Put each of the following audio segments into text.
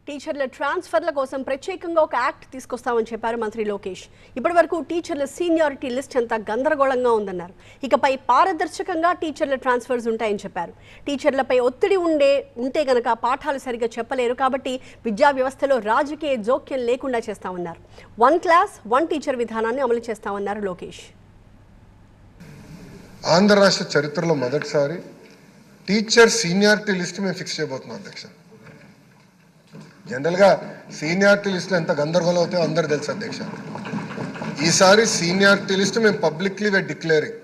టీచర్ల ట్రాన్స్ఫర్ల కోసం ప్రత్యేకంగా ఒక యాక్ట్ తీసుకొస్తామని చెప్పారు మంత్రి లోకేష్. ఇప్పటివరకు టీచర్ల సీనియారిటీ లిస్ట్ అంతా గందరగోళంగా ఉందన్నారు. ఇకపై పారదర్శకంగా టీచర్ల ట్రాన్స్ఫర్స్ ఉంటాయని చెప్పారు. టీచర్లపై ఒత్తిడి ఉంటే గనక పాఠాలు సరిగ్గా చెప్పలేరు, కాబట్టి విద్యా వ్యవస్థలో రాజకీయ జోక్యం లేకుండా చేస్తామన్నారు. 1 క్లాస్ 1 టీచర్ విధానాన్ని అమలు చేస్తామన్నారు లోకేష్. ఆంధ్ర రాష్ట్ర చరిత్రలో మొదటిసారి టీచర్ సీనియారిటీ లిస్ట్ మేము ఫిక్స్ చేయబోతున్నాం అధ్యక్ష. జనరల్గా సీనియారిటీ లిస్టులో ఎంత గందరగోళం అవుతాయో అందరు తెలుసు అధ్యక్ష. ఈసారి సీనియారిటీ లిస్ట్ మేము పబ్లిక్లీ డిక్లేరింగ్.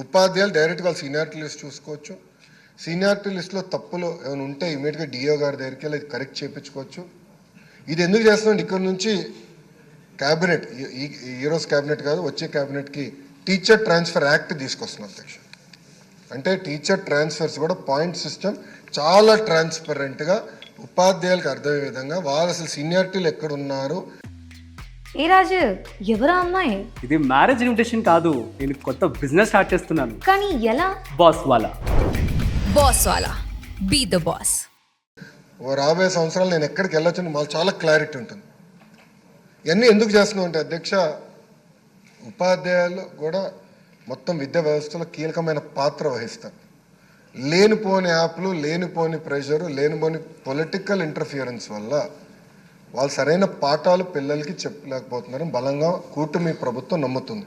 ఉపాధ్యాయులు డైరెక్ట్గా వాళ్ళ సీనియారిటీ లిస్ట్ చూసుకోవచ్చు. సీనియారిటీ లిస్టులో తప్పులు ఏమైనా ఉంటే ఇమీడియట్గా డిఓ గారి దగ్గరికి వెళ్ళి కరెక్ట్ చేయించుకోవచ్చు. ఇది ఎందుకు చేస్తున్నాం, ఇక్కడ నుంచి క్యాబినెట్, ఈరోజు క్యాబినెట్ కాదు వచ్చే క్యాబినెట్కి టీచర్ ట్రాన్స్ఫర్ యాక్ట్ తీసుకొస్తున్నాం అధ్యక్ష. అంటే టీచర్ ట్రాన్స్ఫర్స్ కూడా పాయింట్ సిస్టమ్ చాలా ట్రాన్స్పరెంట్గా ఉపాధ్యాయులకు అర్థమయ్యే విధంగా వాళ్ళు అసలు సీనియారిటీలు ఎక్కడ ఉన్నారు. ఏ రాజు, ఎవరా అమ్మాయి? ఇది మ్యారేజ్ ఇన్విటేషన్ కాదు, నేను కొత్త బిజినెస్ స్టార్ట్ చేస్తున్నాను. కానీ ఎలా? బాస్ వాలా. బాస్ వాలా, బీ ద బాస్. ఓ రాబోయే సంవత్సరాలు నేను ఎక్కడికి వెళ్ళొచ్చు మాకు చాలా క్లారిటీ ఉంటుంది. ఇవన్నీ ఎందుకు చేస్తున్నాం అంటే అధ్యక్ష, ఉపాధ్యాయులు కూడా మొత్తం విద్యా వ్యవస్థలో కీలకమైన పాత్ర వహిస్తారు. లేనిపోని యాప్లు, లేనిపోని ప్రెషరు, లేనిపోని పొలిటికల్ ఇంటర్ఫియరెన్స్ వల్ల వాళ్ళు సరైన పాఠాలు పిల్లలకి చెప్పలేకపోతున్నారని బలంగా కూటమి ప్రభుత్వం నమ్ముతుంది.